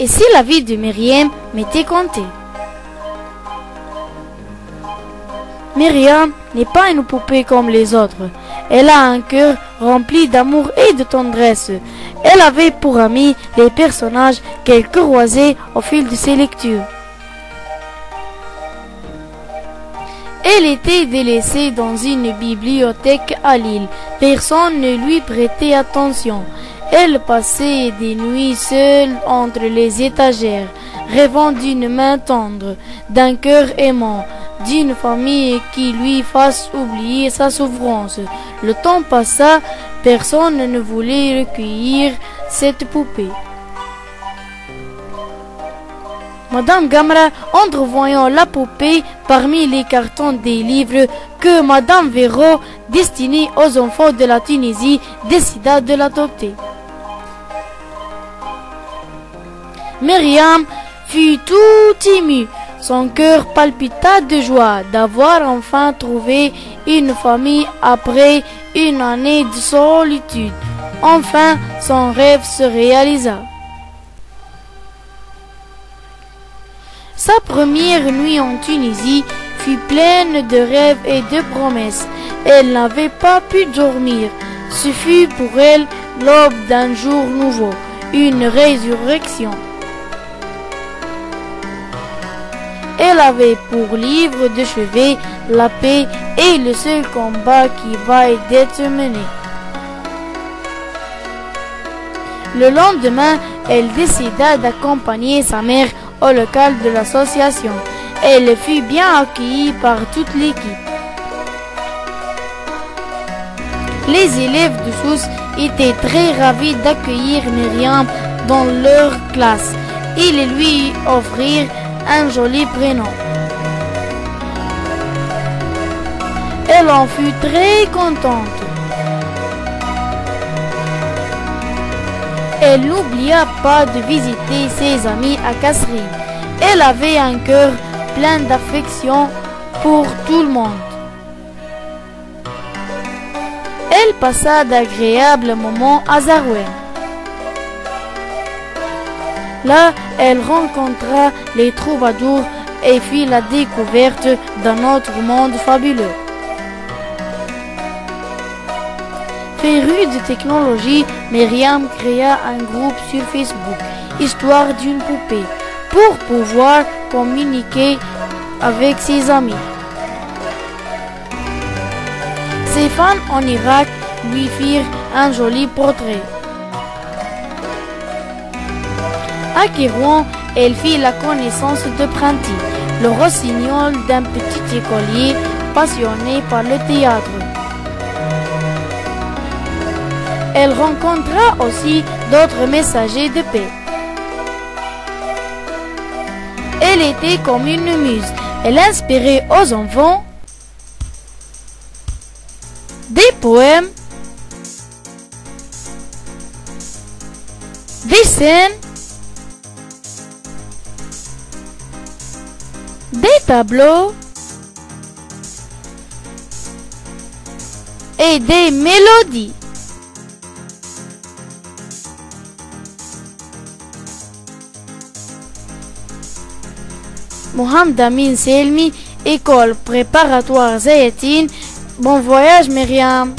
Et si la vie de Myriam m'était contée? Myriam n'est pas une poupée comme les autres. Elle a un cœur rempli d'amour et de tendresse. Elle avait pour amis les personnages qu'elle croisait au fil de ses lectures. Elle était délaissée dans une bibliothèque à Lille. Personne ne lui prêtait attention. Elle passait des nuits seule entre les étagères, rêvant d'une main tendre, d'un cœur aimant, d'une famille qui lui fasse oublier sa souffrance. Le temps passa, personne ne voulait recueillir cette poupée. Madame Gamra, entrevoyant la poupée parmi les cartons des livres que Madame Véraud, destinés aux enfants de la Tunisie, décida de l'adopter. Myriam fut tout émue. Son cœur palpita de joie d'avoir enfin trouvé une famille après une année de solitude. Enfin, son rêve se réalisa. Sa première nuit en Tunisie fut pleine de rêves et de promesses. Elle n'avait pas pu dormir. Ce fut pour elle l'aube d'un jour nouveau, une résurrection. Elle avait pour livre de chevet la paix et le seul combat qui va d'être mené. Le lendemain, elle décida d'accompagner sa mère au local de l'association. Elle fut bien accueillie par toute l'équipe. Les élèves de Sousse étaient très ravis d'accueillir Myriam dans leur classe. Ils lui offrirent un joli prénom. Elle en fut très contente. Elle n'oublia pas de visiter ses amis à Kasserine. Elle avait un cœur plein d'affection pour tout le monde. Elle passa d'agréables moments à Zarouën. Là, elle rencontra les troubadours et fit la découverte d'un autre monde fabuleux. Férue de technologie, Myriam créa un groupe sur Facebook, Histoire d'une poupée, pour pouvoir communiquer avec ses amis. Ses fans en Irak lui firent un joli portrait. À Kérouan, elle fit la connaissance de Printy, le rossignol d'un petit écolier passionné par le théâtre. Elle rencontra aussi d'autres messagers de paix. Elle était comme une muse. Elle inspirait aux enfants des poèmes, des scènes, des tableaux et des mélodies. Mohamed Amin Selmi, école préparatoire Zayatine. Bon voyage Myriam.